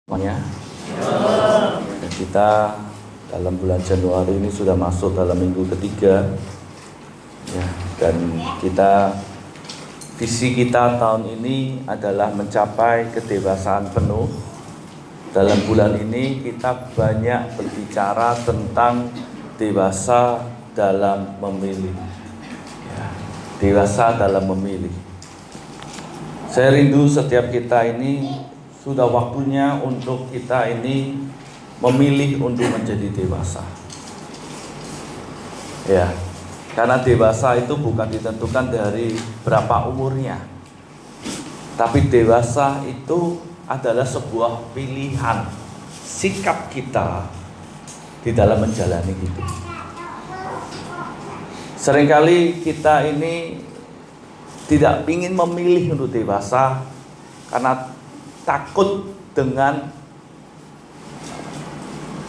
Semuanya. Dan kita dalam bulan Januari ini sudah masuk dalam minggu ketiga ya, dan visi kita tahun ini adalah mencapai kedewasaan penuh. Dalam bulan ini kita banyak berbicara tentang dewasa dalam memilih ya, dewasa dalam memilih. Saya rindu setiap kita ini sudah waktunya untuk kita ini memilih untuk menjadi dewasa. Ya, karena dewasa itu bukan ditentukan dari berapa umurnya. Tapi dewasa itu adalah sebuah pilihan sikap kita di dalam menjalani hidup. Seringkali kita ini tidak ingin memilih untuk dewasa karena takut dengan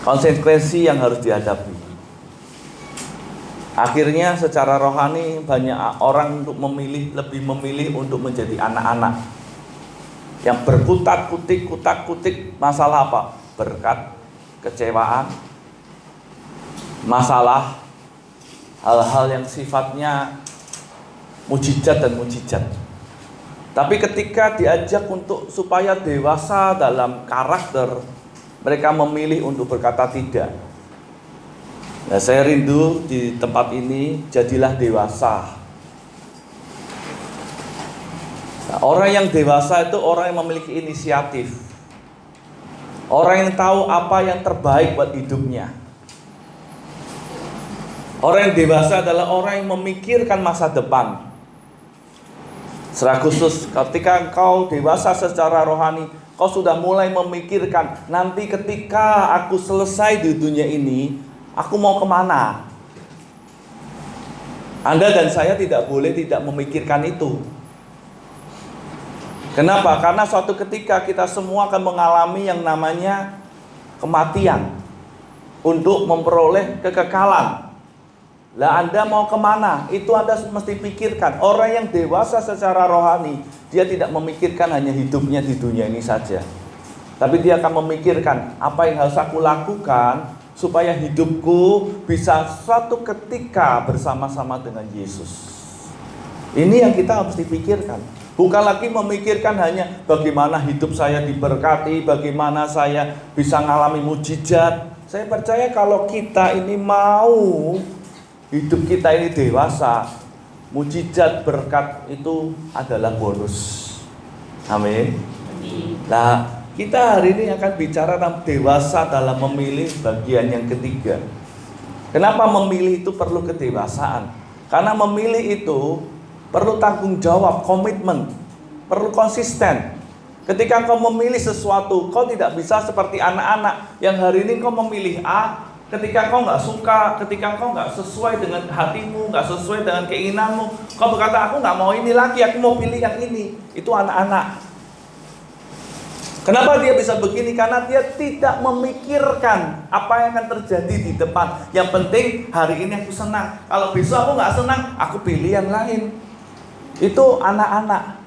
konsekuensi yang harus dihadapi. Akhirnya secara rohani banyak orang lebih memilih untuk menjadi anak-anak yang berkutak-kutik masalah apa? Berkat, kecewaan, masalah, hal-hal yang sifatnya mujizat dan mujizat. Tapi ketika diajak supaya dewasa dalam karakter, mereka memilih untuk berkata tidak. Nah, saya rindu di tempat ini, jadilah dewasa. Nah, orang yang dewasa itu orang yang memiliki inisiatif. Orang yang tahu apa yang terbaik buat hidupnya. Orang yang dewasa adalah orang yang memikirkan masa depan. Secara khusus ketika engkau dewasa secara rohani, kau sudah mulai memikirkan nanti ketika aku selesai di dunia ini, aku mau kemana. Anda dan saya tidak boleh tidak memikirkan itu. Kenapa? Karena suatu ketika kita semua akan mengalami yang namanya kematian untuk memperoleh kekekalan. Lah Anda mau kemana? Itu Anda mesti pikirkan. Orang yang dewasa secara rohani, dia tidak memikirkan hanya hidupnya di dunia ini saja, tapi dia akan memikirkan apa yang harus aku lakukan supaya hidupku bisa suatu ketika bersama-sama dengan Yesus. Ini yang kita harus dipikirkan. Bukan lagi memikirkan hanya bagaimana hidup saya diberkati, bagaimana saya bisa mengalami mujizat. Saya percaya kalau kita ini mau hidup kita ini dewasa, mujizat berkat itu adalah bonus. Amin. Nah, kita hari ini akan bicara tentang dewasa dalam memilih bagian yang ketiga. Kenapa memilih itu perlu kedewasaan? Karena memilih itu perlu tanggung jawab, komitmen, perlu konsisten. Ketika kau memilih sesuatu, kau tidak bisa seperti anak-anak yang hari ini kau memilih A, ketika kau nggak suka, ketika kau nggak sesuai dengan hatimu, nggak sesuai dengan keinginanmu, kau berkata aku nggak mau ini lagi, aku mau pilih yang ini. Itu anak-anak. Kenapa dia bisa begini? Karena dia tidak memikirkan apa yang akan terjadi di depan. Yang penting hari ini aku senang. Kalau besok aku nggak senang, aku pilih yang lain. Itu anak-anak.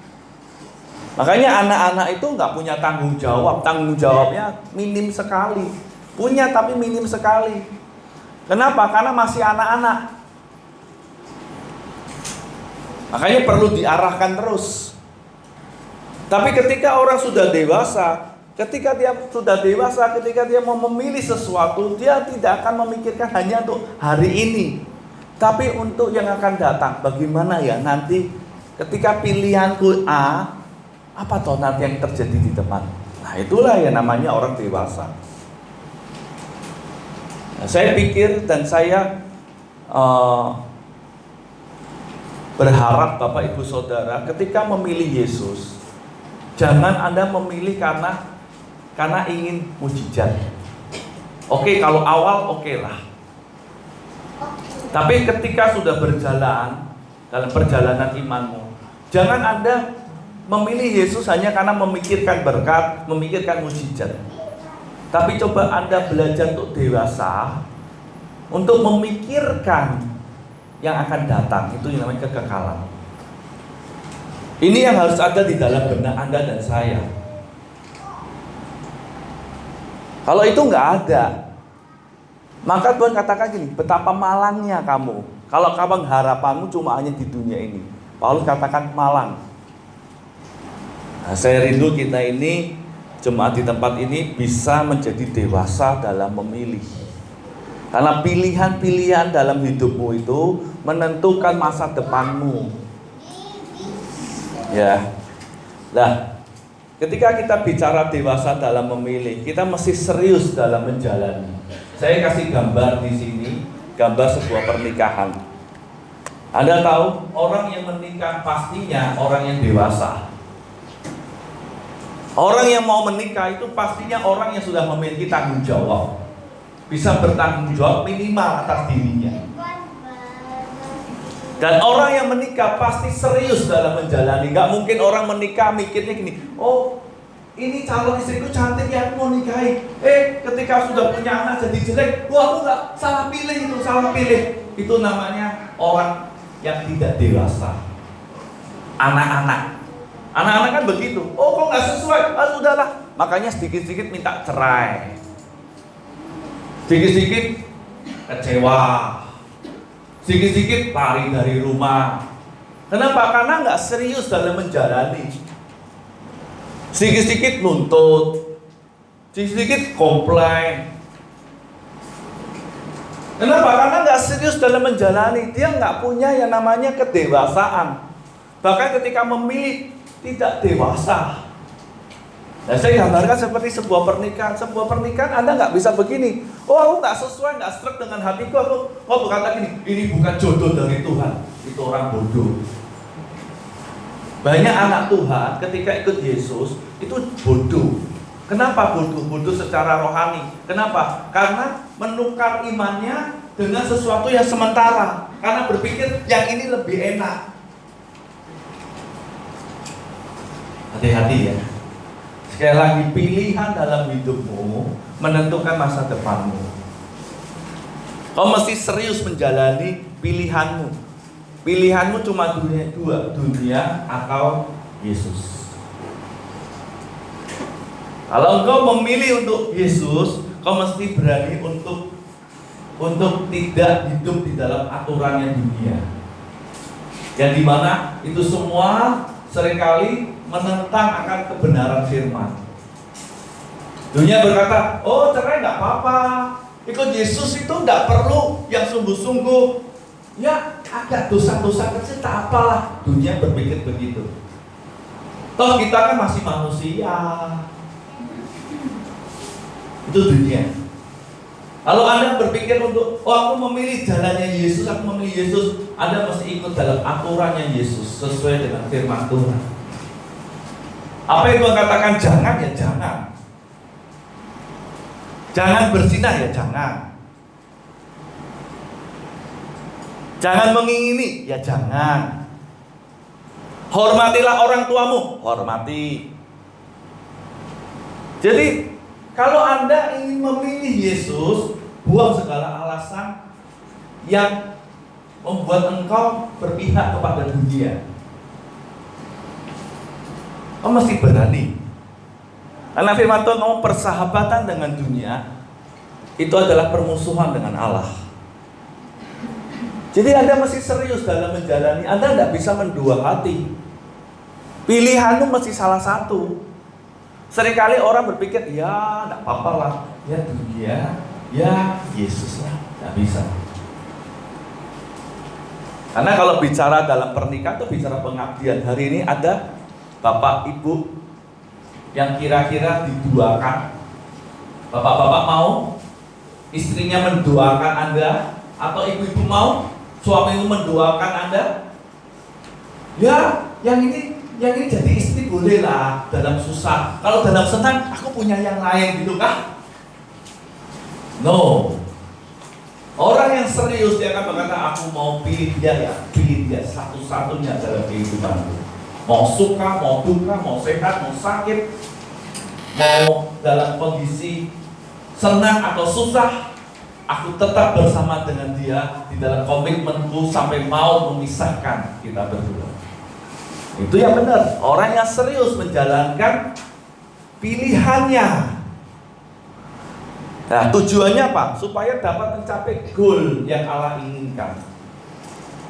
Makanya anak-anak itu nggak punya tanggung jawab. Tanggung jawabnya minim sekali. Punya tapi minim sekali. Kenapa? Karena masih anak-anak. Makanya perlu diarahkan terus. Tapi ketika orang sudah dewasa, ketika dia mau memilih sesuatu, dia tidak akan memikirkan hanya untuk hari ini, tapi untuk yang akan datang. Bagaimana ya nanti ketika pilihanku A, apa toh nanti yang terjadi di depan? Nah, itulah yang namanya orang dewasa. Saya pikir dan saya berharap Bapak Ibu Saudara ketika memilih Yesus, jangan Anda memilih karena ingin mujizat. Oke, kalau awal oke lah. Tapi ketika sudah berjalan dalam perjalanan imanmu, jangan Anda memilih Yesus hanya karena memikirkan berkat, memikirkan mujizat. Tapi coba Anda belajar untuk dewasa, untuk memikirkan yang akan datang. Itu yang namanya kekekalan. Ini yang harus ada di dalam benak Anda dan saya. Kalau itu nggak ada, maka Tuhan katakan gini, betapa malangnya kamu. Kalau kamu harapanmu cuma hanya di dunia ini. Paulus katakan malang. Nah, saya rindu kita ini, jemaat di tempat ini bisa menjadi dewasa dalam memilih. Karena pilihan-pilihan dalam hidupmu itu menentukan masa depanmu. Ya. Nah, ketika kita bicara dewasa dalam memilih, kita mesti serius dalam menjalani. Saya kasih gambar di sini, gambar sebuah pernikahan. Anda tahu, orang yang menikah pastinya orang yang dewasa. Orang yang mau menikah itu pastinya orang yang sudah memiliki tanggung jawab, bisa bertanggung jawab minimal atas dirinya. Dan orang yang menikah pasti serius dalam menjalani. Gak mungkin orang menikah mikirnya gini, oh ini calon istriku cantik ya, aku mau nikahi. Ketika sudah punya anak jadi jelek, wah aku gak salah pilih itu, salah pilih. Itu namanya orang yang tidak dewasa. Anak-anak kan begitu. Oh kok gak sesuai, sudahlah. Makanya sedikit-sedikit minta cerai, sedikit-sedikit kecewa, sedikit-sedikit lari dari rumah. Kenapa? Karena nggak serius dalam menjalani. Sedikit-sedikit nuntut, sedikit-sedikit komplain. Kenapa? Karena nggak serius dalam menjalani. Dia nggak punya yang namanya kedewasaan. Bahkan ketika memilih tidak dewasa. Nah, saya gambarkan seperti sebuah pernikahan. Sebuah pernikahan Anda nggak bisa begini. Oh aku nggak sesuai, nggak serak dengan hatiku. Aku berkata gini, ini bukan jodoh dari Tuhan. Itu orang bodoh. Banyak anak Tuhan ketika ikut Yesus itu bodoh. Kenapa bodoh? Bodoh secara rohani. Kenapa? Karena menukar imannya dengan sesuatu yang sementara. Karena berpikir yang ini lebih enak. Hati-hati ya. Sekali lagi, pilihan dalam hidupmu menentukan masa depanmu. Kau mesti serius menjalani pilihanmu. Pilihanmu cuma dua, dunia atau Yesus. Kalau engkau memilih untuk Yesus, kau mesti berani untuk tidak hidup di dalam aturannya dunia. Yang dimana itu semua seringkali menentang akan kebenaran firman. Dunia berkata, oh cerai nggak apa-apa, ikut Yesus itu nggak perlu yang sungguh-sungguh. Ya agak dosa-dosa kecil tak apalah. Dunia berpikir begitu. Toh kita kan masih manusia. Itu dunia. Kalau Anda berpikir untuk, oh aku memilih jalannya Yesus, aku memilih Yesus, Anda mesti ikut dalam aturannya Yesus sesuai dengan firman Tuhan. Apa yang Tuhan katakan jangan, ya jangan. Jangan berzinah, ya jangan. Jangan mengingini, ya jangan. Hormatilah orang tuamu, hormati. Jadi kalau Anda ingin memilih Yesus, buang segala alasan yang membuat engkau berpihak kepada dunia. Kau mesti berani. Karena firman Tuhan ngomong persahabatan dengan dunia itu adalah permusuhan dengan Allah. Jadi Anda mesti serius dalam menjalani. Anda tidak bisa mendua hati. Pilihanmu mesti salah satu. Seringkali orang berpikir, ya tidak apa-apa lah, ya dunia, ya Yesus lah, tidak bisa. Karena kalau bicara dalam pernikahan itu bicara pengabdian. Hari ini ada bapak ibu yang kira-kira diduakan. Bapak-bapak mau istrinya mendoakan Anda, atau ibu-ibu mau suamimu mendoakan Anda? Ya, yang ini jadi istri boleh lah dalam susah. Kalau dalam senang, aku punya yang lain gitu kah? No. Orang yang serius dia akan berkata, aku mau pilih dia, ya pilih dia satu-satunya dalam kehidupanku. Mau suka, mau duka, mau sehat, mau sakit, mau dalam kondisi senang atau susah, aku tetap bersama dengan dia di dalam komitmenku sampai mau memisahkan kita berdua. Itu yang benar. Orang yang serius menjalankan pilihannya. Nah, tujuannya apa? Supaya dapat mencapai goal yang Allah inginkan.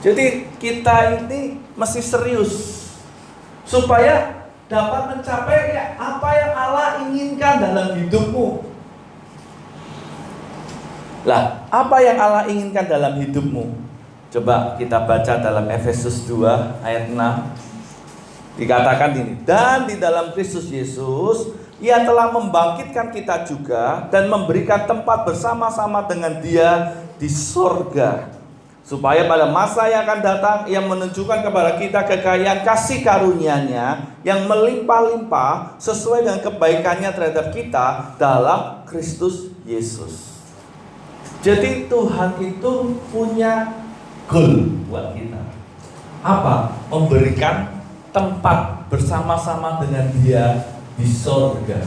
Jadi kita ini mesti serius supaya dapat mencapai apa yang Allah inginkan dalam hidupmu. Lah, apa yang Allah inginkan dalam hidupmu? Coba kita baca dalam Efesus 2 ayat 6. Dikatakan ini, dan di dalam Kristus Yesus Ia telah membangkitkan kita juga dan memberikan tempat bersama-sama dengan Dia di sorga, supaya pada masa yang akan datang Ia menunjukkan kepada kita kekayaan kasih karunia-Nya yang melimpah-limpah sesuai dengan kebaikannya terhadap kita dalam Kristus Yesus. Jadi Tuhan itu punya goal buat kita. Apa? Memberikan tempat bersama-sama dengan Dia di sorga.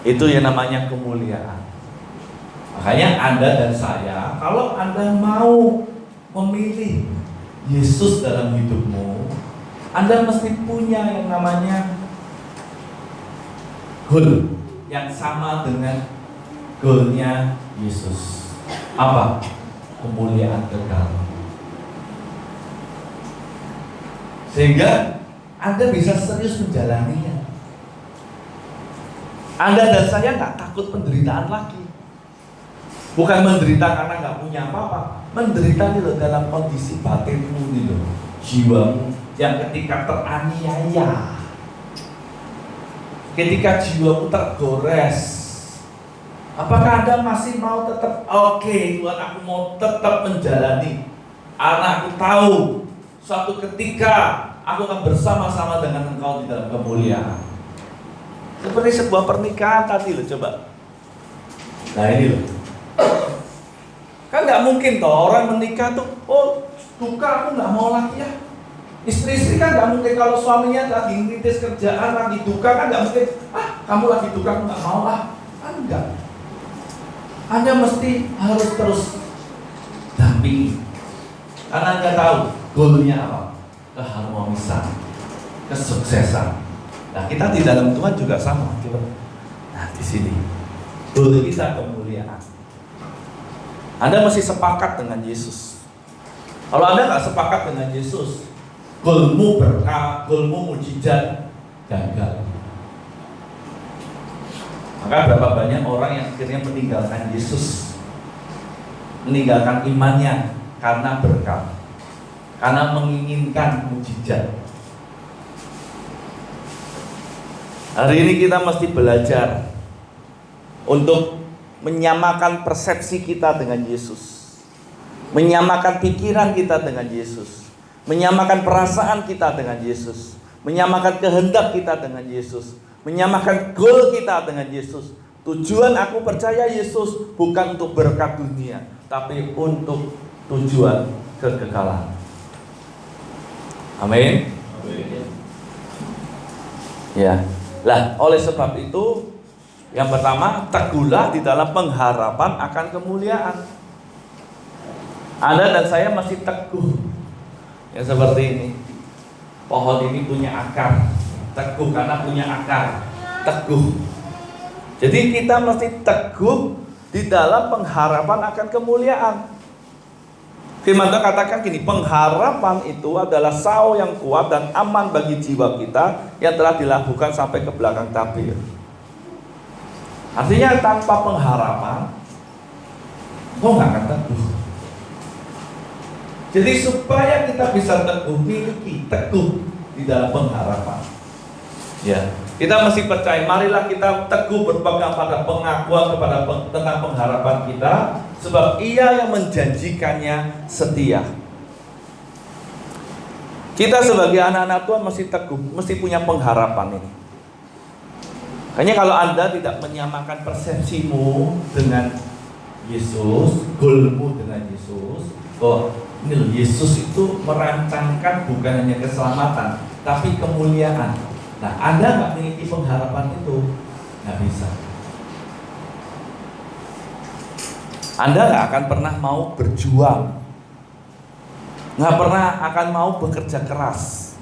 Itu yang namanya kemuliaan. Makanya Anda dan saya, kalau Anda mau memilih Yesus dalam hidupmu, Anda mesti punya yang namanya goal yang sama dengan goalnya Yesus. Apa? Kemuliaan kekal. Sehingga Anda bisa serius menjalaninya. Anda dan saya nggak takut penderitaan lagi. Bukan menderita karena nggak punya apa-apa. Menderita nih loh dalam kondisi batinmu nih loh, jiwamu yang ketika teraniaya, ketika jiwamu tergores. Apakah Anda masih mau tetap oke, Tuhan, aku mau tetap menjalani? Karena aku tahu suatu ketika aku akan bersama-sama dengan Engkau di dalam kemuliaan. Seperti sebuah pernikahan tadi loh, coba. Nah ini loh. Kan nggak mungkin toh orang menikah tuh, oh duka aku nggak mau lagi ya. Istri-istri kan nggak mungkin kalau suaminya lagi ngrintis kerjaan, lagi duka kan nggak mungkin, kamu lagi duka aku nggak mau lah. Kan enggak. Anda mesti harus terus dampingi. Karena Anda tahu goalnya apa? Keharmonisan, kesuksesan. Nah, kita di dalam Tuhan juga sama. Coba. Nah, di sini goal kita kemuliaan. Anda mesti sepakat dengan Yesus. Kalau Anda nggak sepakat dengan Yesus, goalmu berkah, goalmu mujizat, gagal. Maka berapa banyak orang yang akhirnya meninggalkan Yesus, meninggalkan imannya karena berkah, karena menginginkan mujizat. Hari ini kita mesti belajar untuk menyamakan persepsi kita dengan Yesus, menyamakan pikiran kita dengan Yesus, menyamakan perasaan kita dengan Yesus, menyamakan kehendak kita dengan Yesus, menyamakan goal kita dengan Yesus. Tujuan aku percaya Yesus bukan untuk berkat dunia, tapi untuk tujuan kekekalan. Amin. Ya. Lah, oleh sebab itu, yang pertama, teguhlah di dalam pengharapan akan kemuliaan. Anda dan saya masih teguh. Ya seperti ini. Pohon ini punya akar. Teguh karena punya akar. Teguh. Jadi kita mesti teguh di dalam pengharapan akan kemuliaan. Firman Tuhan katakan gini, pengharapan itu adalah sau yang kuat dan aman bagi jiwa kita yang telah dilabuhkan sampai ke belakang tabir. Artinya tanpa pengharapan, kau nggak akan teguh. Jadi supaya kita bisa teguh, miliki teguh di dalam pengharapan. Ya, kita mesti percaya. Marilah kita teguh berpegang pada pengakuan tentang pengharapan kita, sebab Ia yang menjanjikannya setia. Kita sebagai anak-anak Tuhan mesti teguh, mesti punya pengharapan ini. Makanya kalau Anda tidak menyamakan persepsimu dengan Yesus, goalmu dengan Yesus, ini loh, Yesus itu merancangkan bukan hanya keselamatan, tapi kemuliaan. Nah, Anda nggak memiliki pengharapan itu, nggak bisa. Anda nggak akan pernah mau berjuang, nggak pernah akan mau bekerja keras.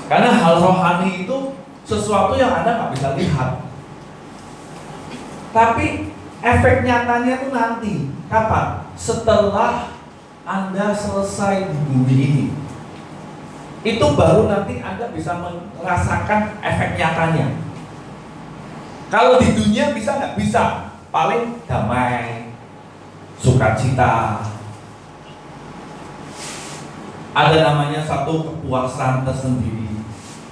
Karena hal rohani itu sesuatu yang Anda nggak bisa lihat. Tapi efek nyatanya itu nanti. Kapan? Setelah Anda selesai di bumi ini. Itu baru nanti Anda bisa merasakan efek nyatanya. Kalau di dunia bisa nggak? Bisa. Paling damai, sukacita, ada namanya satu kepuasan tersendiri.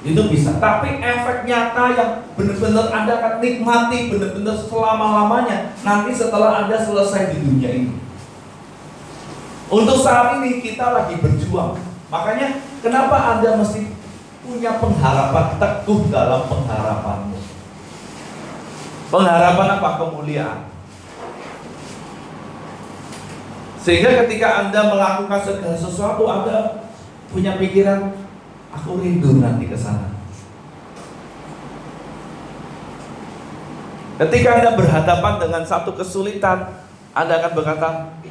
Itu bisa. Tapi efek nyata yang benar-benar Anda akan nikmati benar-benar selama-lamanya nanti setelah Anda selesai di dunia ini. Untuk saat ini kita lagi berjuang. Makanya kenapa Anda mesti punya pengharapan, teguh dalam pengharapanmu. Pengharapan apa? Kemuliaan. Sehingga ketika Anda melakukan segala sesuatu, Anda punya pikiran, aku rindu nanti ke sana. Ketika Anda berhadapan dengan satu kesulitan, Anda akan berkata,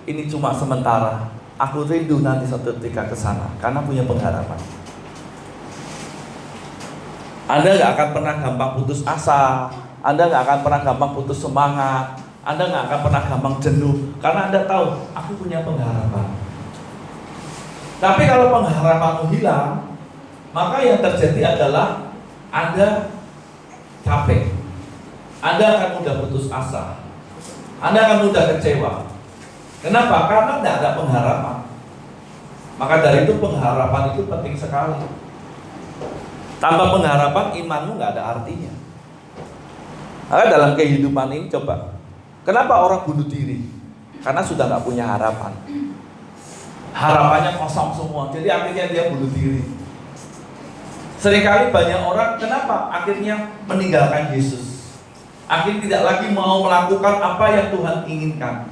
ini cuma sementara. Aku rindu nanti suatu ketika ke sana, karena punya pengharapan. Anda gak akan pernah gampang putus asa. Anda gak akan pernah gampang putus semangat. Anda gak akan pernah gampang jenuh, karena Anda tahu, aku punya pengharapan. Tapi kalau pengharapanmu hilang, maka yang terjadi adalah Anda capek. Anda akan mudah putus asa. Anda akan mudah kecewa. Kenapa? Karena tidak ada pengharapan. Maka dari itu pengharapan itu penting sekali. Tanpa pengharapan imanmu nggak ada artinya. Maka dalam kehidupan ini coba, kenapa orang bunuh diri? Karena sudah nggak punya harapan. Harapannya kosong semua, jadi akhirnya dia bunuh diri. Seringkali banyak orang kenapa akhirnya meninggalkan Yesus. Akhirnya tidak lagi mau melakukan apa yang Tuhan inginkan.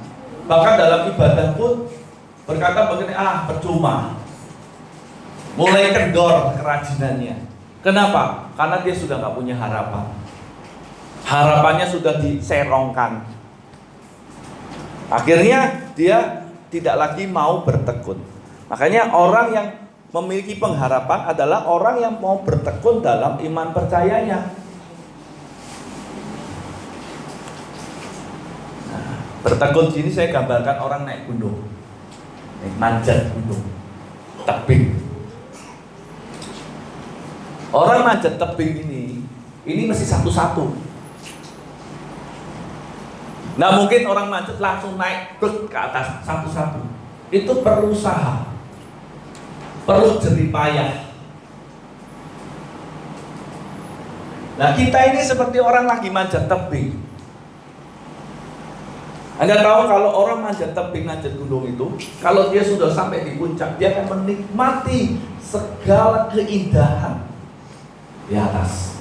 Bahkan dalam ibadah pun berkata begini, percuma. Mulai kendor kerajinannya. Kenapa? Karena dia sudah nggak punya harapan. Harapannya sudah diserongkan. Akhirnya dia tidak lagi mau bertekun. Makanya orang yang memiliki pengharapan adalah orang yang mau bertekun dalam iman percayanya. Nah, bertekun sini saya gambarkan orang naik gunung, naik manjat gunung, tebing. Orang manjat tebing ini mesti satu-satu. Nah mungkin orang manjat langsung naik ke atas satu-satu. Itu perlu usaha, perlu jerih payah. Nah kita ini seperti orang lagi manjat tebing. Anda tahu kalau orang manjat tebing, manjat gunung itu, kalau dia sudah sampai di puncak, dia akan menikmati segala keindahan di atas.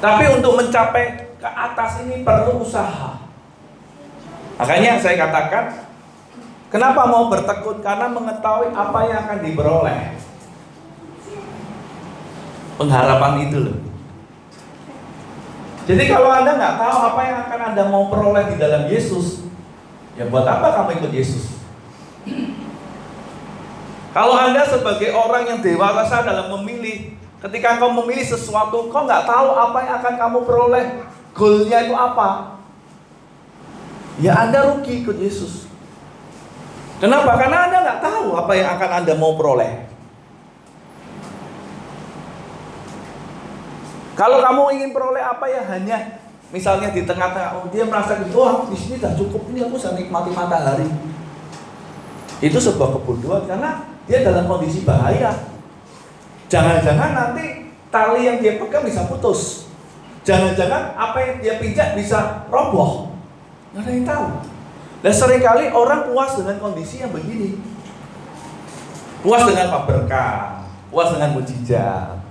Tapi untuk mencapai ke atas ini perlu usaha. Makanya saya katakan, kenapa mau bertekun? Karena mengetahui apa yang akan diperoleh. Pengharapan itu loh. Jadi kalau Anda nggak tahu apa yang akan Anda mau peroleh di dalam Yesus, ya buat apa kamu ikut Yesus? Kalau Anda sebagai orang yang dewasa dalam memilih, ketika kau memilih sesuatu, kau nggak tahu apa yang akan kamu peroleh, goalnya itu apa? Ya Anda rugi ikut Yesus. Kenapa? Karena Anda nggak tahu apa yang akan Anda mau peroleh. Kalau kamu ingin peroleh apa ya hanya misalnya di tengah-tengah, dia merasa gitu, di sini dah cukup, ini aku bisa nikmati matahari. Itu sebuah kebodohan karena dia dalam kondisi bahaya. Jangan-jangan nanti tali yang dia pegang bisa putus. Jangan-jangan apa yang dia pijak bisa roboh. Nggak ada yang tahu. Dan seringkali orang puas dengan kondisi yang begini. Puas dengan berkah, puas dengan mujizat.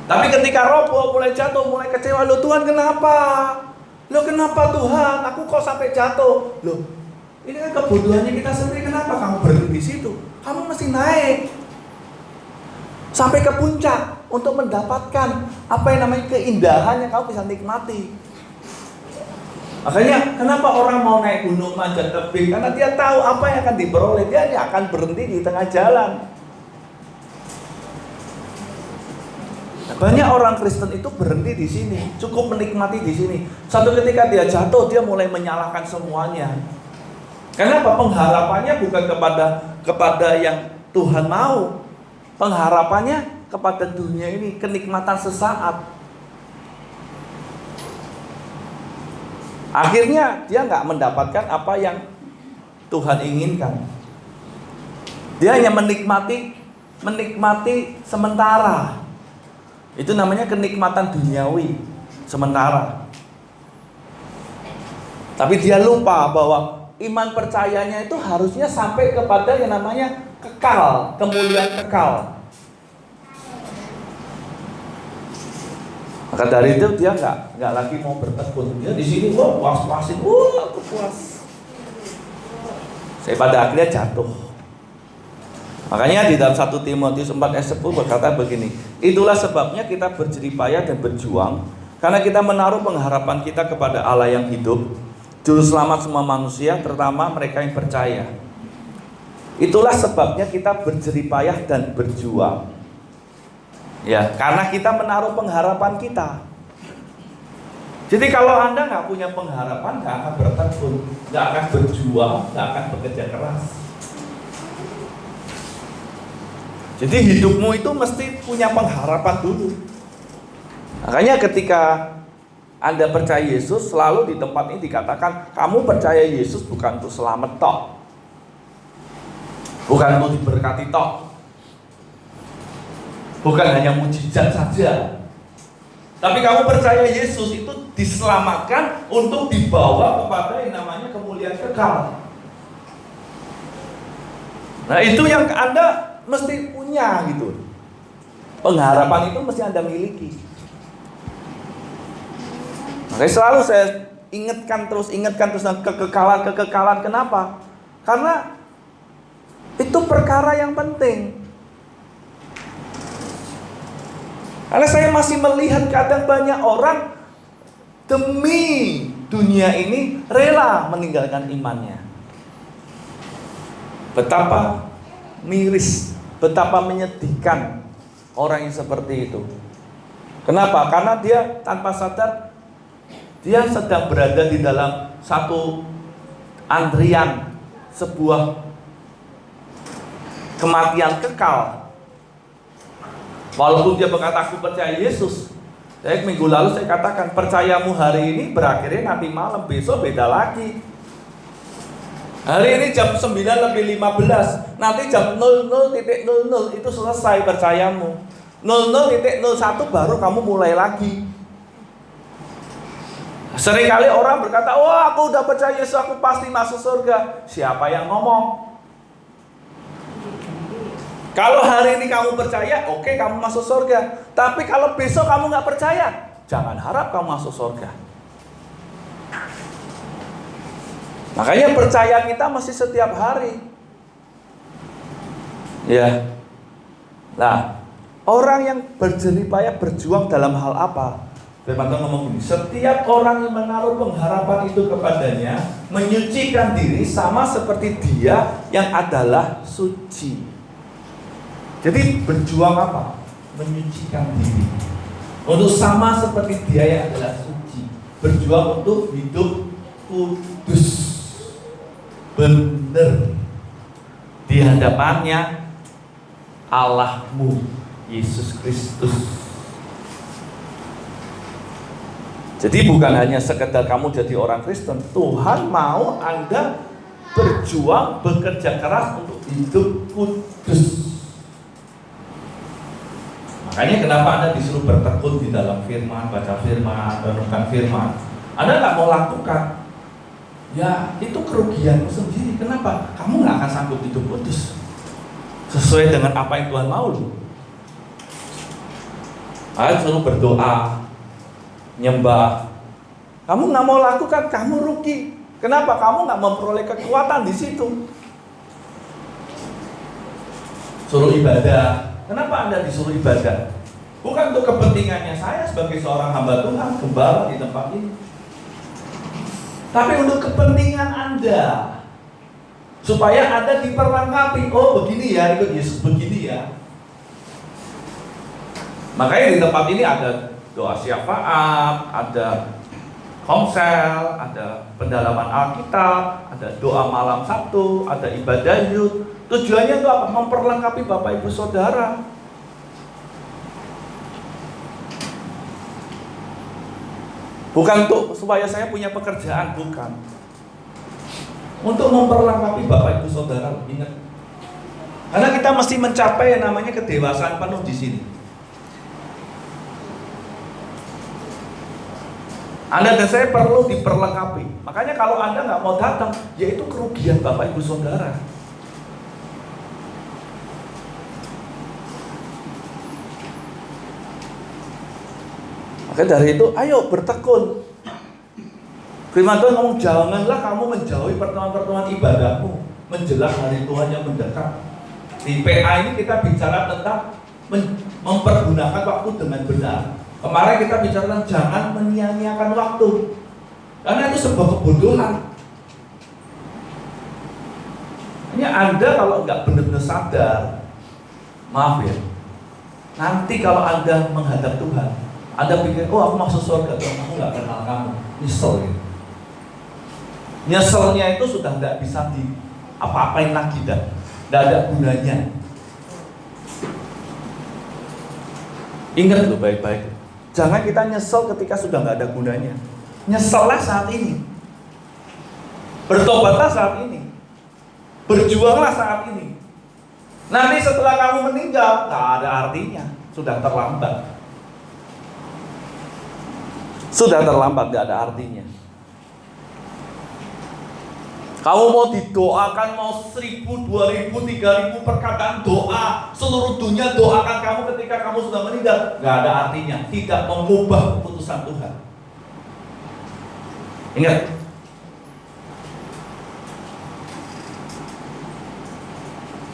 Tapi ketika roboh, mulai jatuh, mulai kecewa, loh Tuhan kenapa? Loh kenapa Tuhan? Aku kok sampai jatuh? Loh, ini kan kebodohannya kita sendiri. Kenapa kamu berhenti di situ? Kamu mesti naik sampai ke puncak untuk mendapatkan apa yang namanya keindahan yang kamu bisa nikmati. Makanya kenapa orang mau naik gunung, manjat tebing? Karena dia tahu apa yang akan diperoleh. Dia akan berhenti di tengah jalan. Banyak orang Kristen itu berhenti di sini, cukup menikmati di sini. Satu ketika dia jatuh, dia mulai menyalahkan semuanya. Kenapa? Pengharapannya bukan kepada yang Tuhan mau. Pengharapannya kepada dunia ini, kenikmatan sesaat. Akhirnya dia nggak mendapatkan apa yang Tuhan inginkan. Dia hanya menikmati sementara. Itu namanya kenikmatan duniawi sementara. Tapi dia lupa bahwa iman percayanya itu harusnya sampai kepada yang namanya kekal, kemuliaan kekal. Maka dari itu dia nggak lagi mau bertekun. Dia di sini puas-puasin, aku puas. Saya pada akhirnya jatuh. Makanya di dalam 1 Timotius 4 ayat 10 berkata begini, itulah sebabnya kita berjeripaya dan berjuang, karena kita menaruh pengharapan kita kepada Allah yang hidup, juru selamat semua manusia, terutama mereka yang percaya. Itulah sebabnya kita berjeripaya dan berjuang. Ya, karena kita menaruh pengharapan kita. Jadi kalau Anda nggak punya pengharapan, nggak akan bertekun, nggak akan berjuang, nggak akan bekerja keras. Jadi hidupmu itu mesti punya pengharapan dulu. Makanya ketika Anda percaya Yesus, selalu di tempat ini dikatakan, kamu percaya Yesus bukan untuk selamat tok, bukan untuk diberkati tok, bukan hanya mujizat saja, tapi kamu percaya Yesus itu diselamatkan untuk dibawa kepada yang namanya kemuliaan kekal. Nah itu yang Anda mesti punya gitu. Pengharapan itu mesti Anda miliki. Makanya selalu saya ingatkan terus kekekalan. Kenapa? Karena itu perkara yang penting. Karena saya masih melihat kadang banyak orang demi dunia ini rela meninggalkan imannya. Betapa miris, betapa menyedihkan orang yang seperti itu. Kenapa? Karena dia tanpa sadar dia sedang berada di dalam satu antrian sebuah kematian kekal. Walaupun dia berkata aku percaya Yesus. Saya minggu lalu saya katakan percayamu hari ini berakhirnya nanti malam, besok beda lagi. Hari ini jam 9:15, nanti jam 00.00 itu selesai percayamu. 00.01 baru kamu mulai lagi. Seringkali orang berkata, wah aku udah percaya Yesus, aku pasti masuk surga. Siapa yang ngomong? Kalau hari ini kamu percaya, oke, kamu masuk surga. Tapi kalau besok kamu nggak percaya, jangan harap kamu masuk surga. Makanya percaya kita masih setiap hari. Ya. Nah, orang yang berjeripaya berjuang dalam hal apa? Firman Tuhan ngomong begini, setiap orang yang menaruh pengharapan itu kepadanya menyucikan diri sama seperti dia yang adalah suci. Jadi berjuang apa? Menyucikan diri untuk sama seperti dia yang adalah suci. Berjuang untuk hidup kudus, benar di hadapannya Allahmu Yesus Kristus. Jadi bukan hanya sekedar kamu jadi orang Kristen, Tuhan mau Anda berjuang, bekerja keras untuk hidup kudus. Makanya kenapa Anda disuruh bertekun di dalam firman, baca firman, renungkan firman. Anda nggak mau lakukan, ya itu kerugianmu sendiri. Kenapa? Kamu nggak akan sanggup hidup kudus sesuai dengan apa yang Tuhan mau loh. Anda disuruh berdoa, nyembah. Kamu nggak mau lakukan, kamu rugi. Kenapa? Kamu nggak memperoleh kekuatan di situ. Suruh ibadah. Kenapa Anda disuruh ibadah? Bukan untuk kepentingannya saya sebagai seorang hamba Tuhan, gembala di tempat ini, tapi untuk kepentingan Anda, supaya Anda diperlengkapi. Oh begini ya, ikut Yesus begini ya. Makanya di tempat ini ada doa syafaat, ada komsel, ada pendalaman Alkitab, ada doa malam Sabtu, ada ibadah yud. Tujuannya itu apa? Memperlengkapi Bapak Ibu Saudara. Bukan untuk supaya saya punya pekerjaan, bukan. Untuk memperlengkapi Bapak Ibu Saudara, ingat. Karena kita mesti mencapai yang namanya kedewasaan penuh di sini. Anda dan saya perlu diperlengkapi. Makanya kalau Anda nggak mau datang, yaitu kerugian Bapak Ibu Saudara. Maka dari itu, ayo bertekun. Firman Tuhan ngomong, janganlah kamu menjauhi pertemuan-pertemuan ibadahmu menjelang hari Tuhan yang mendekat. Di PA ini kita bicara tentang mempergunakan waktu dengan benar. Kemarin kita bicara tentang jangan menyia-nyiakan waktu, karena itu sebuah kebodohan. Hanya Anda kalau nggak benar-benar sadar, maaf ya, nanti kalau Anda menghadap Tuhan, Anda pikir, oh aku masuk surga, Tuhan, aku nggak kenal kamu, nyesel gitu. Nyeselnya itu sudah nggak bisa di apa-apain lagi, dan nggak ada gunanya. Ingat loh baik-baik. Jangan kita nyesel ketika sudah nggak ada gunanya. Nyesellah saat ini. Bertobatlah saat ini. Berjuanglah saat ini. Nanti setelah kamu meninggal, nggak ada artinya. Sudah terlambat. Sudah terlambat, nggak ada artinya. Kamu mau didoakan, mau 1000, 2000, 3000 perkataan doa, seluruh dunia doakan kamu ketika kamu sudah meninggal, gak ada artinya, tidak mengubah keputusan Tuhan. Ingat,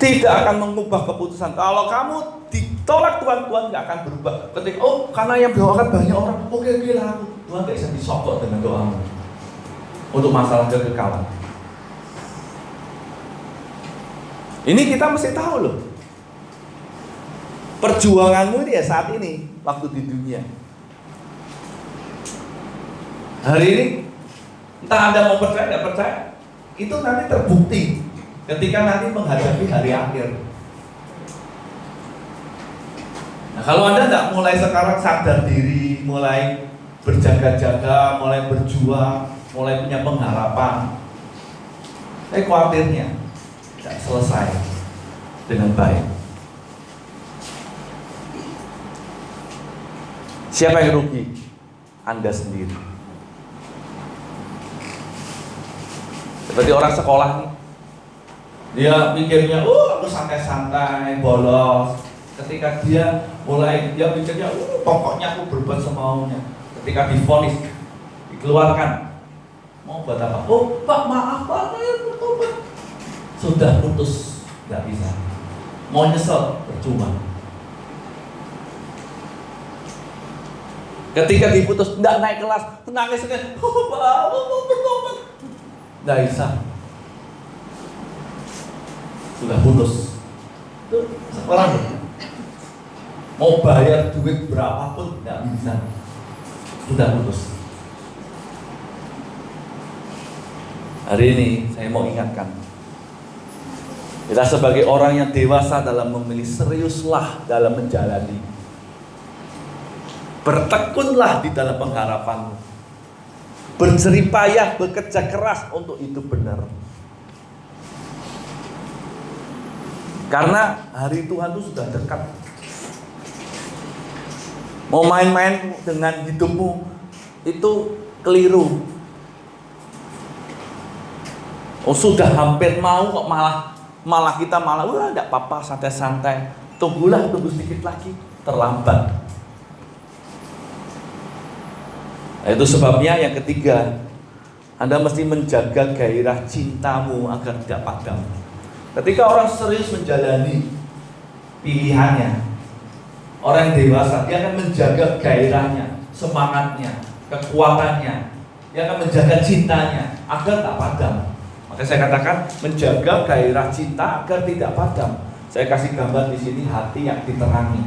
tidak akan mengubah keputusan. Kalau kamu ditolak Tuhan, Tuhan gak akan berubah. Ketika, oh karena yang doakan banyak orang, oke lah, Tuhan gak bisa disokok dengan doamu untuk masalah kekekalan. Ini kita mesti tahu loh. Perjuanganmu ini ya saat ini, waktu di dunia. Hari ini, entah Anda mau percaya tidak percaya, itu nanti terbukti ketika nanti menghadapi hari akhir. Nah, kalau Anda tidak mulai sekarang sadar diri, mulai berjaga-jaga, mulai berjuang, mulai punya pengharapan, saya khawatirnya tidak selesai dengan baik. Siapa yang rugi? Anda sendiri. Seperti orang sekolah nih, dia pikirnya, oh aku santai-santai, bolos. Ketika dia mulai, dia pikirnya, pokoknya aku berbuat semaunya. Ketika divonis, dikeluarkan, mau buat apa? Oh Pak, maaf Pak, saya bertobat. Sudah putus, nggak bisa. Mau nyesel, percuma. Ketika diputus, nggak naik kelas, nangis kan, oh Pak, mau bertobat, nggak bisa. Sudah putus. Itu seorang mau bayar duit berapapun nggak bisa. Sudah putus. Hari ini saya mau ingatkan, kita sebagai orang yang dewasa dalam memilih, seriuslah dalam menjalani. Bertekunlah di dalam pengharapanmu. Berjeripayah, bekerja keras untuk hidup benar. Karena hari Tuhan itu sudah dekat. Mau main-main dengan hidupmu itu keliru. Oh sudah hampir mau kok malah kita wah enggak apa-apa, santai-santai. Tunggu sedikit lagi, terlambat. Nah, itu sebabnya yang ketiga, Anda mesti menjaga gairah cintamu agar tidak padam. Ketika orang serius menjalani pilihannya, orang yang dewasa, dia akan menjaga gairahnya, semangatnya, kekuatannya. Dia akan menjaga cintanya agar tak padam. Maka saya katakan menjaga gairah cinta agar tidak padam. Saya kasih gambar di sini, hati yang diterangi.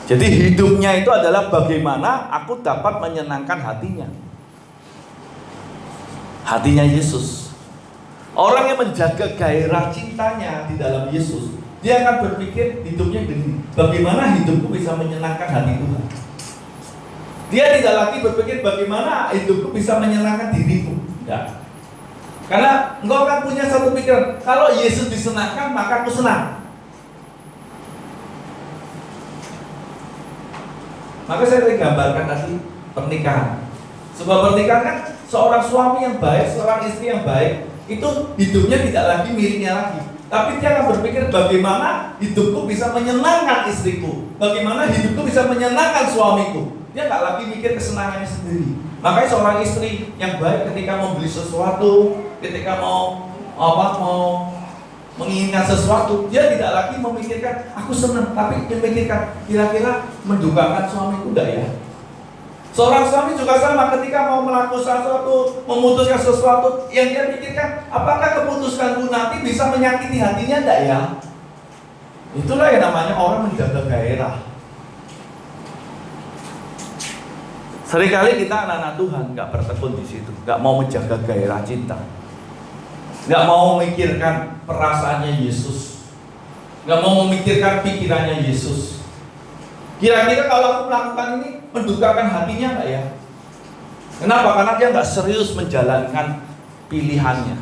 Jadi hidupnya itu adalah bagaimana aku dapat menyenangkan hatinya. Hatinya Yesus. Orang yang menjaga gairah cintanya di dalam Yesus, dia akan berpikir hidupnya gini, bagaimana hidupku bisa menyenangkan hati Tuhan. Dia tidak lagi berpikir bagaimana hidupku bisa menyenangkan diriku. Tidak. Karena engkau kan punya satu pikiran, kalau Yesus disenangkan maka aku senang. Maka saya gambarkan tadi pernikahan. Sebuah pernikahan kan seorang suami yang baik, seorang istri yang baik, itu hidupnya tidak lagi miliknya lagi. Tapi dia akan berpikir bagaimana hidupku bisa menyenangkan istriku, bagaimana hidupku bisa menyenangkan suamiku. Dia nggak lagi mikir kesenangannya sendiri. Makanya seorang istri yang baik ketika mau beli sesuatu, ketika mau menginginkan sesuatu, dia tidak lagi memikirkan aku senang, tapi dia memikirkan kira-kira mendukakan suamiku enggak ya. Seorang suami juga sama, ketika mau melakukan sesuatu, memutuskan sesuatu, yang dia pikirkan apakah keputusanku nanti bisa menyakiti hatinya enggak ya. Itulah yang namanya orang menjaga gairah. Seringkali kita anak-anak Tuhan nggak bertekun di situ, nggak mau menjaga gairah cinta. Nggak mau memikirkan perasaannya Yesus, nggak mau memikirkan pikirannya Yesus. Kira-kira kalau aku melakukan ini mendukakan hatinya nggak ya? Kenapa? Karena dia nggak serius menjalankan pilihannya.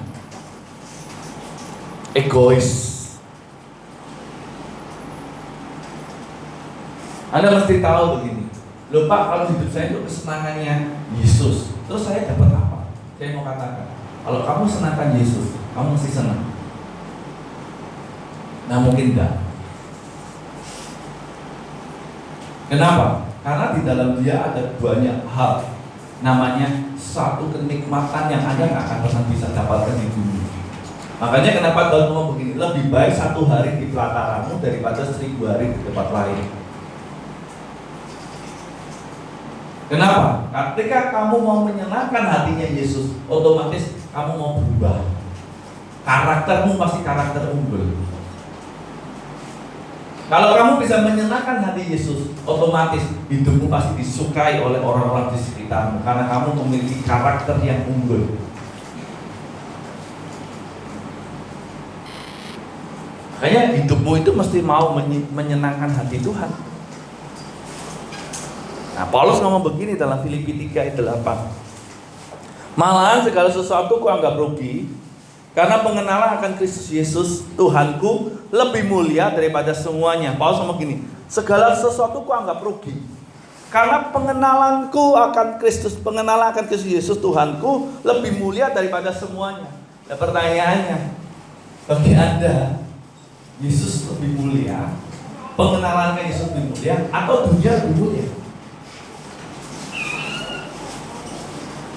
Egois. Anda mesti tahu begini. Loh Pak, kalau hidup saya itu kesenangannya Yesus, terus saya dapat apa? Saya mau katakan, kalau kamu senangkan Yesus, kamu mesti senang. Nah mungkin enggak. Kenapa? Karena di dalam dia ada banyak hal, namanya satu kenikmatan yang Anda nggak akan pernah bisa dapatkan di dunia. Makanya kenapa Tuhan ngomong begini, lebih baik 1 hari di pelataranmu daripada 1000 hari di tempat lain. Kenapa? Ketika kamu mau menyenangkan hatinya Yesus, otomatis kamu mau berubah. Karaktermu pasti karakter unggul. Kalau kamu bisa menyenangkan hati Yesus, otomatis hidupmu pasti disukai oleh orang-orang di sekitarmu, karena kamu memiliki karakter yang unggul. Makanya hidupmu itu mesti mau menyenangkan hati Tuhan. Nah, Paulus ngomong begini dalam Filipi 3 ayat 8. Malahan segala sesuatu ku anggap rugi, karena pengenalan akan Kristus Yesus Tuhanku lebih mulia daripada semuanya. Paulus ngomong begini, segala sesuatu ku anggap rugi, karena pengenalanku akan Kristus, pengenalan akan Kristus Yesus Tuhanku lebih mulia daripada semuanya. Nah, pertanyaannya, bagi Anda, Yesus lebih mulia, pengenalan Yesus lebih mulia, atau dunia lebih mulia?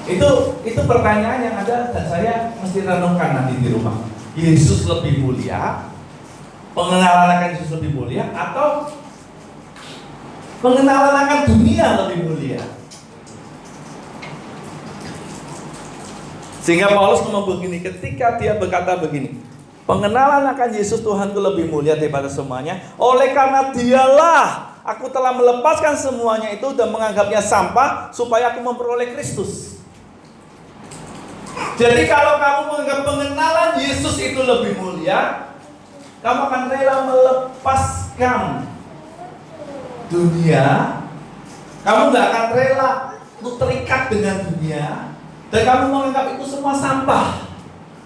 Itu pertanyaan yang ada dan saya mesti renungkan nanti di rumah. Yesus lebih mulia, pengenalan akan Yesus lebih mulia, atau pengenalan akan dunia lebih mulia? Sehingga Paulus ngomong begini, ketika dia berkata begini, pengenalan akan Yesus Tuhanku lebih mulia daripada semuanya, oleh karena dialah aku telah melepaskan semuanya itu dan menganggapnya sampah supaya aku memperoleh Kristus. Jadi kalau kamu menganggap pengenalan Yesus itu lebih mulia, kamu akan rela melepaskan dunia. Kamu gak akan rela terikat dengan dunia, dan kamu menganggap itu semua sampah.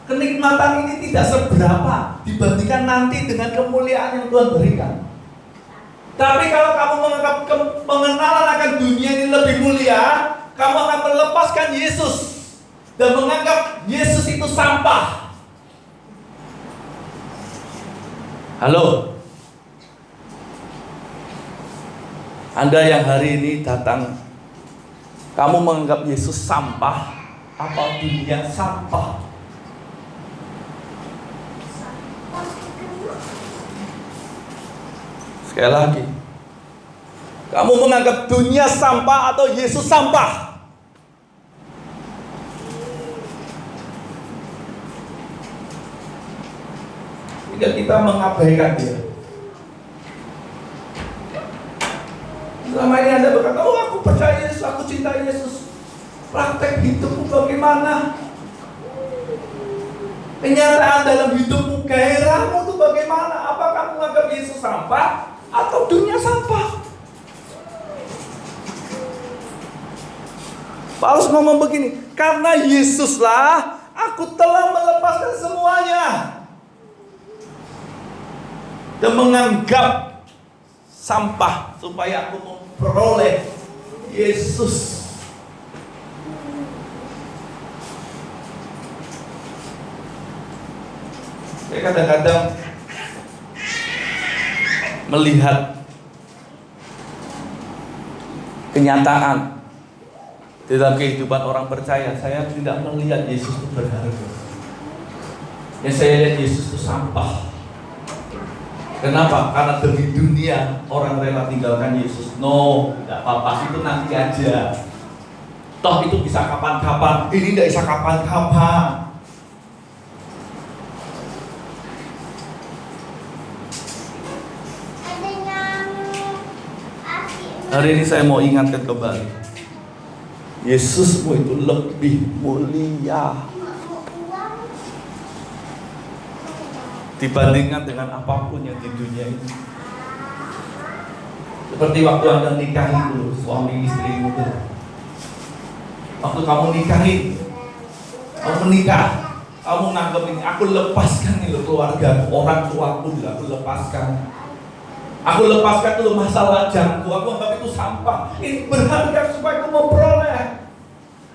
Kenikmatan ini tidak seberapa dibandingkan nanti dengan kemuliaan yang Tuhan berikan. Tapi kalau kamu menganggap pengenalan akan dunia ini lebih mulia, kamu akan melepaskan Yesus dan menganggap Yesus itu sampah. Halo, Anda yang hari ini datang, kamu menganggap Yesus sampah atau dunia sampah? Sekali lagi, kamu menganggap dunia sampah atau Yesus sampah? Jika kita mengabaikan dia, Selama ini Anda berkata, oh aku percaya Yesus, aku cinta Yesus. Praktek hidupmu bagaimana? Kenyataan dalam hidupmu, gairahmu itu bagaimana? Apakah kamu menganggap Yesus sampah atau dunia sampah? Paulus ngomong begini, karena Yesuslah aku telah melepaskan semuanya dan menganggap sampah supaya aku memperoleh Yesus. Saya kadang-kadang melihat kenyataan di dalam kehidupan orang percaya. Saya tidak melihat Yesus itu berharga. Yang saya lihat Yesus itu sampah. Kenapa? Karena demi dunia orang rela tinggalkan Yesus. No, tidak apa-apa, itu nanti aja. Toh itu bisa kapan-kapan. Ini tidak bisa kapan-kapan. Hari ini saya mau ingatkan kembali, Yesusmu itu lebih mulia dibandingkan dengan apapun yang di dunia ini. Seperti waktu Anda nikahi dulu suami istrimu itu. Waktu kamu nikahi, kamu menikah, kamu nganggap ini, aku lepaskan nih keluarga, orang tuaku juga aku lepaskan. Aku lepaskan dulu masa lajangku, aku anggap itu sampah. Ini berharga supaya aku memperoleh.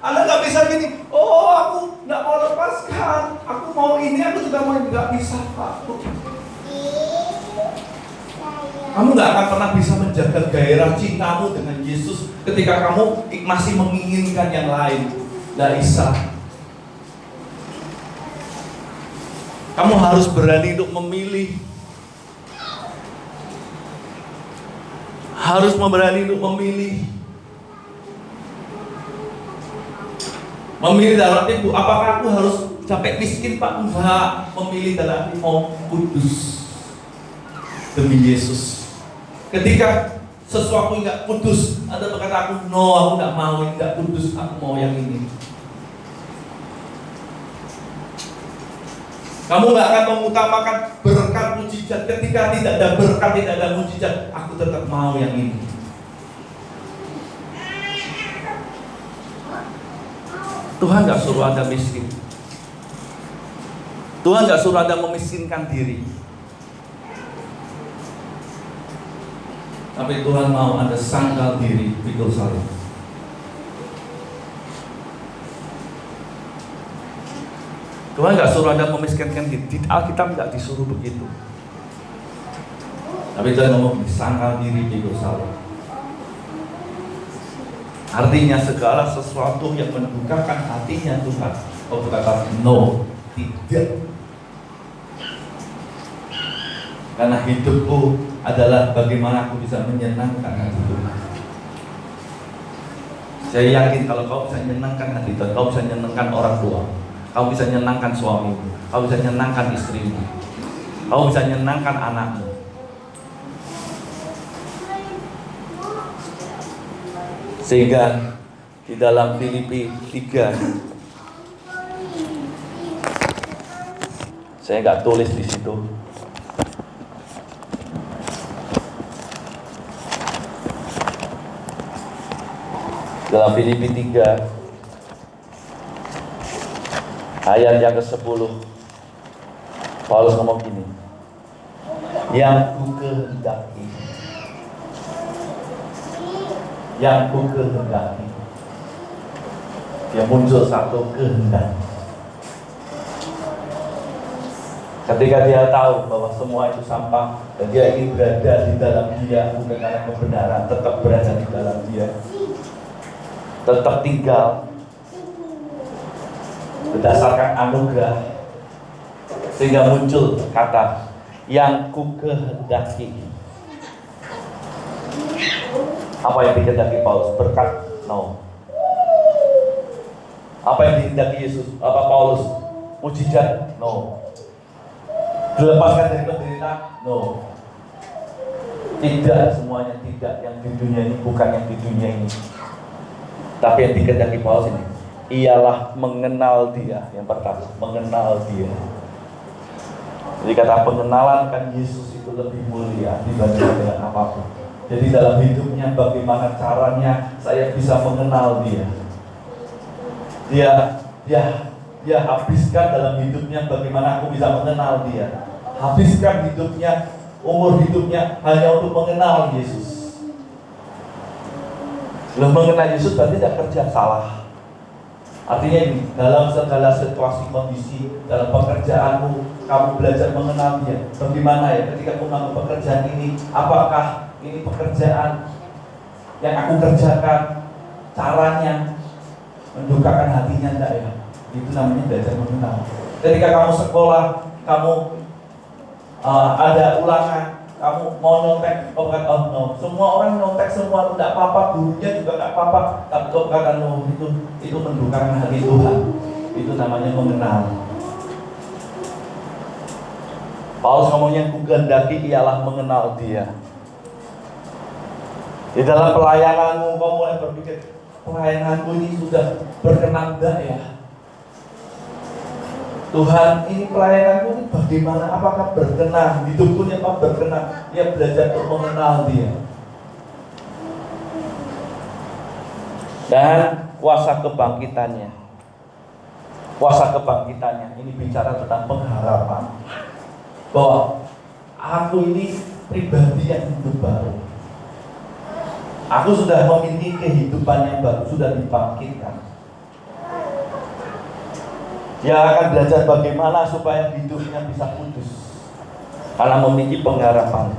Anda nggak bisa gini, oh aku nggak mau lepaskan, aku mau ini, aku juga mau ini. Nggak bisa, Pak. Kamu nggak akan pernah bisa menjaga gairah cintamu dengan Yesus ketika kamu masih menginginkan yang lain. Nggak bisa. Kamu harus berani untuk memilih. Harus berani untuk memilih. Memilih dalam arti, apakah aku harus sampai miskin, Pak? Enggak. Memilih dalam arti mau kudus demi Yesus. Ketika sesuatu nggak kudus, Anda berkata aku no, aku nggak mau, ini nggak kudus, aku mau yang ini. Kamu nggak akan mengutamakan berkat mujizat ketika tidak ada berkat, tidak ada mujizat. Aku tetap mau yang ini. Tuhan nggak suruh Anda miskin. Tuhan nggak suruh Anda memiskinkan diri. Tapi Tuhan mau Anda sangkal diri, pikul salib. Tuhan nggak suruh Anda memiskinkan diri. Di Alkitab nggak disuruh begitu. Tapi Tuhan ngomong sangkal diri, pikul salib. Artinya segala sesuatu yang mendukakan hatinya Tuhan, oh berkata no, tidak. Karena hidupku adalah bagaimana aku bisa menyenangkan hati Tuhan. Saya yakin kalau kau bisa menyenangkan hati Tuhan, kau bisa menyenangkan orang tua, kau bisa menyenangkan suamimu, kau bisa menyenangkan istrimu, kau bisa menyenangkan anakmu. Sehingga di dalam Filipi 3, saya nggak tulis di situ. Dalam Filipi 3 ayat yang ke-10, Paulus ngomong gini, yang ku kehendaki, yang ku kehendaki. Dia muncul satu kehendak. Ketika dia tahu bahwa semua itu sampah dan dia ingin berada di dalam dia, bukan karena kebenaran, tetap berada di dalam dia, tetap tinggal berdasarkan anugerah, sehingga muncul kata yang ku kehendaki. Apa yang dikehendaki Paulus? Berkat? No. Apa yang dikehendaki Yesus? Apa Paulus? Mujizat? No. Dilepaskan dari penderitaan? No. Tidak, semuanya tidak. Yang di dunia ini bukan yang di dunia ini. Tapi yang dikehendaki Paulus ini ialah mengenal Dia. Yang pertama, mengenal Dia. Jadi kata pengenalan kan Yesus itu lebih mulia dibandingkan dengan apapun. Jadi dalam hidupnya bagaimana caranya saya bisa mengenal Dia. Dia habiskan dalam hidupnya bagaimana aku bisa mengenal Dia. Habiskan hidupnya, umur hidupnya hanya untuk mengenal Yesus. Belum mengenal Yesus berarti tidak kerja salah. Artinya ini, dalam segala situasi kondisi, dalam pekerjaanmu, kamu belajar mengenal Dia. Bagaimana ya ketika aku melakukan pekerjaan ini, apakah ini pekerjaan yang aku kerjakan, caranya mendukakan hatinya enggak ya? Itu namanya belajar mengenal. Ketika kamu sekolah, kamu ada ulangan, kamu mau nyontek, kau kata oh no, semua orang nyontek semua, tidak apa-apa, gurunya juga tidak apa-apa, tapi kau kata no, itu mendukakan hati Tuhan. Itu namanya mengenal. Paulus ngomongnya kugendaki ialah mengenal Dia. Di dalam pelayananmu kau mulai berpikir, pelayananku ini sudah berkenan enggak ya? Tuhan, ini pelayananku ini bagaimana? Apakah berkenan? Hidupku ini apa berkenan? Dia belajar untuk mengenal Dia. Dan kuasa kebangkitannya. Kuasa kebangkitannya ini bicara tentang pengharapan. Bahwa aku ini pribadi yang hidup baru. Aku sudah memiliki kehidupan yang baru, sudah dibangkitkan. Dia akan belajar bagaimana supaya hidupnya bisa kudus, karena memiliki pengharapan.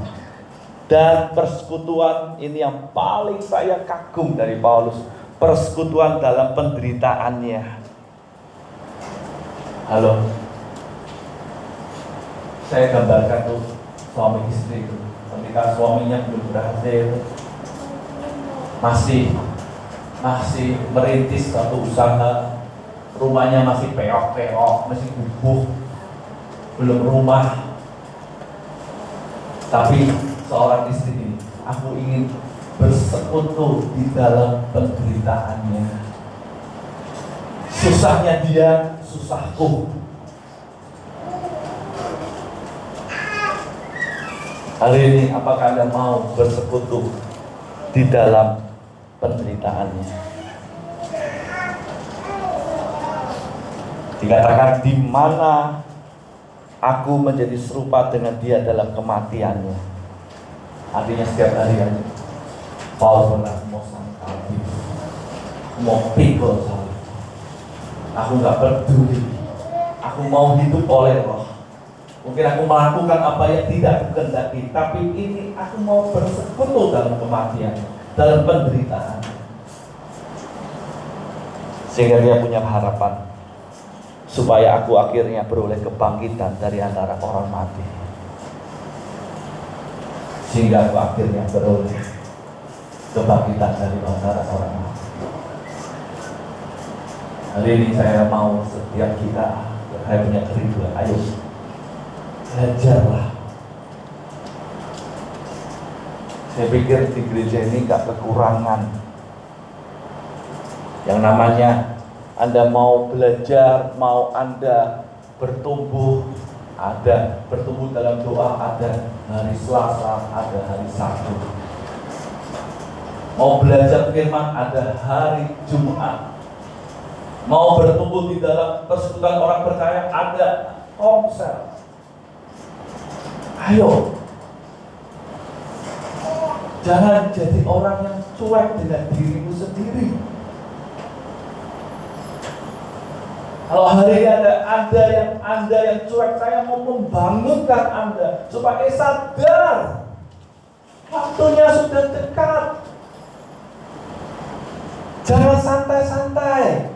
Dan persekutuan ini yang paling saya kagum dari Paulus, persekutuan dalam penderitaannya. Halo, saya gambarkan tuh suami istri itu, ketika suaminya belum berhasil, masih merintis satu usaha, rumahnya masih peok-peok, masih gugup, belum rumah. Tapi seorang istri ini, aku ingin bersekutu di dalam penderitaannya. Susahnya dia, susahku. Hari ini apakah Anda mau bersekutu di dalam penderitaannya? Dikatakan di mana aku menjadi serupa dengan Dia dalam kematiannya. Artinya setiap hari aja Paulus pernah mau salib, mau pikul salib. Aku gak peduli, aku mau hidup oleh Roh. Mungkin aku melakukan apa yang tidak aku kehendaki, tapi ini aku mau bersekutu dalam kematian, dalam penderitaan, sehingga dia punya harapan supaya aku akhirnya beroleh kebangkitan dari antara orang mati, sehingga aku akhirnya beroleh kebangkitan dari antara orang mati. Hari ini saya mau setiap kita yang punya kerinduan, ayo belajarlah. Saya pikir di gereja ini gak kekurangan yang namanya Anda mau belajar, mau Anda bertumbuh, ada bertumbuh dalam doa, ada hari Selasa, ada hari Sabtu. Mau belajar firman, ada hari Jumat. Mau bertumbuh di dalam persekutuan orang percaya, ada komsel. Ayo, jangan jadi orang yang cuek dengan dirimu sendiri. Kalau hari ini ada Anda yang cuek, saya mau membangunkan Anda supaya sadar waktunya sudah dekat. Jangan santai-santai.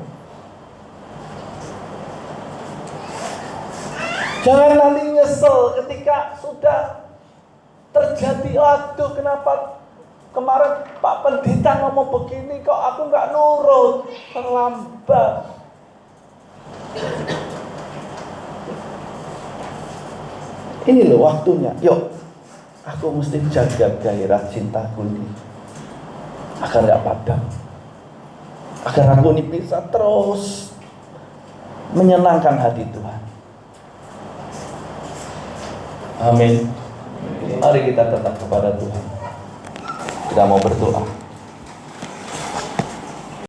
Jangan nanti nyesel ketika sudah terjadi, aduh kenapa kemarin Pak Pendeta ngomong begini kok aku nggak nurut, terlambat. Ini loh waktunya, yuk Aku mesti jaga gairah cintaku ini agar gak padam, agar aku ini bisa terus menyenangkan hati Tuhan. Amin. Mari kita tetap kepada Tuhan. Kita mau berdoa.